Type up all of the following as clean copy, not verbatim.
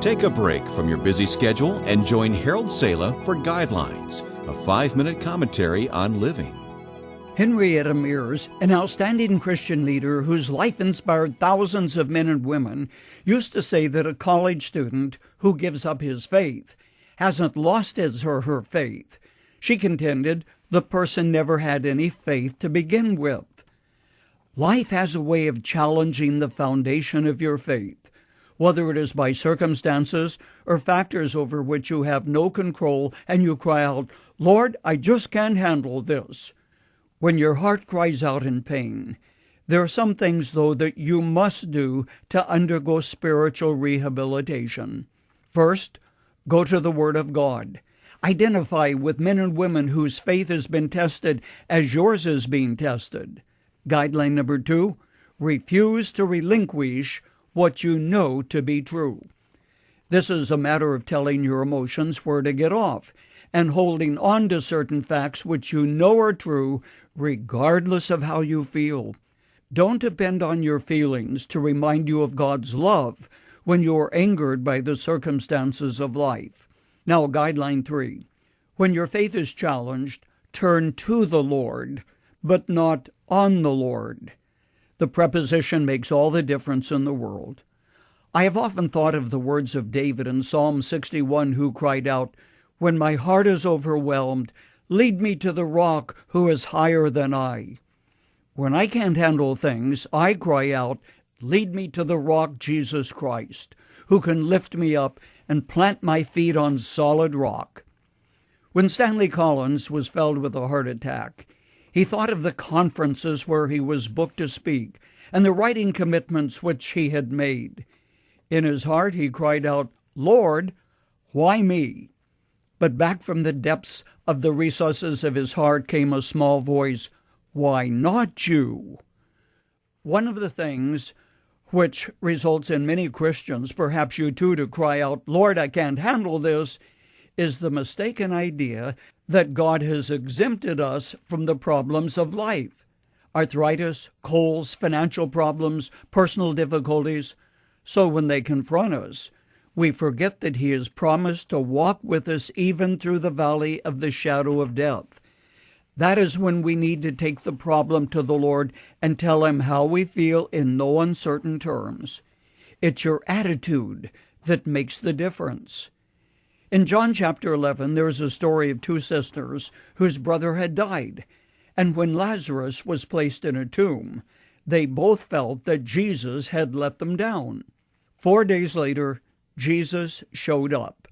Take a break from your busy schedule and join Harold Sala for Guidelines, a 5-minute commentary on living. Henrietta Mears, an outstanding Christian leader whose life inspired thousands of men and women, used to say that a college student who gives up his faith hasn't lost his or her faith. She contended the person never had any faith to begin with. Life has a way of challenging the foundation of your faith, whether it is by circumstances or factors over which you have no control, and you cry out, "Lord, I just can't handle this." When your heart cries out in pain, there are some things, though, that you must do to undergo spiritual rehabilitation. First, go to the Word of God. Identify with men and women whose faith has been tested as yours is being tested. Guideline number 2, refuse to relinquish what you know to be true. This is a matter of telling your emotions where to get off and holding on to certain facts which you know are true regardless of how you feel. Don't depend on your feelings to remind you of God's love when you are angered by the circumstances of life. Now, Guideline 3. When your faith is challenged, turn to the Lord, but not on the Lord. The preposition makes all the difference in the world. I have often thought of the words of David in Psalm 61, who cried out, "When my heart is overwhelmed, lead me to the rock who is higher than I." When I can't handle things, I cry out, "Lead me to the rock, Jesus Christ, who can lift me up and plant my feet on solid rock." When Stanley Collins was felled with a heart attack, he thought of the conferences where he was booked to speak and the writing commitments which he had made. In his heart, he cried out, "Lord, why me?" But back from the depths of the recesses of his heart came a small voice, "Why not you?" One of the things which results in many Christians, perhaps you too, to cry out, "Lord, I can't handle this," is the mistaken idea that God has exempted us from the problems of life. Arthritis, colds, financial problems, personal difficulties. So when they confront us, we forget that He has promised to walk with us even through the valley of the shadow of death. That is when we need to take the problem to the Lord and tell Him how we feel in no uncertain terms. It's your attitude that makes the difference. In John chapter 11, there is a story of 2 sisters whose brother had died, and when Lazarus was placed in a tomb, they both felt that Jesus had let them down. 4 days later, Jesus showed up,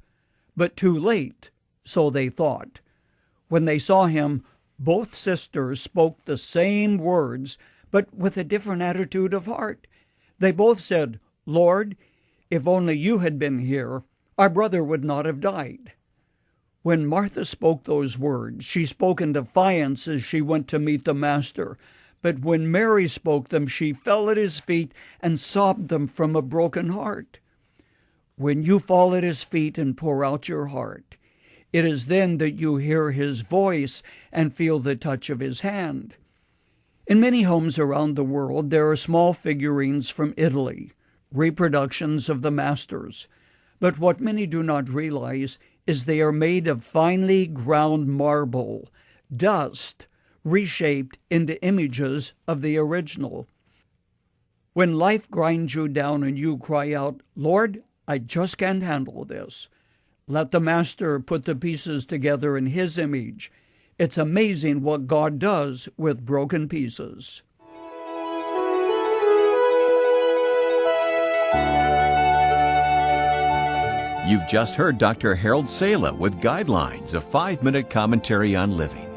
but too late, so they thought. When they saw Him, both sisters spoke the same words, but with a different attitude of heart. They both said, "Lord, if only you had been here, our brother would not have died." When Martha spoke those words, she spoke in defiance as she went to meet the Master. But when Mary spoke them, she fell at His feet and sobbed them from a broken heart. When you fall at His feet and pour out your heart, it is then that you hear His voice and feel the touch of His hand. In many homes around the world, there are small figurines from Italy, reproductions of the masters. But what many do not realize is they are made of finely ground marble, dust, reshaped into images of the original. When life grinds you down and you cry out, "Lord, I just can't handle this," let the Master put the pieces together in His image. It's amazing what God does with broken pieces. You've just heard Dr. Harold Sala with Guidelines, a 5-minute commentary on living.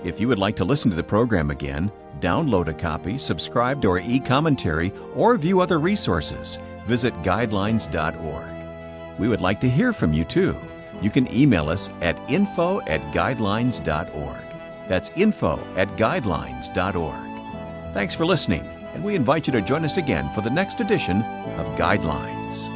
If you would like to listen to the program again, download a copy, subscribe to our e-commentary, or view other resources, visit guidelines.org. We would like to hear from you too. You can email us at info@guidelines.org. That's info@guidelines.org. Thanks for listening, and we invite you to join us again for the next edition of Guidelines.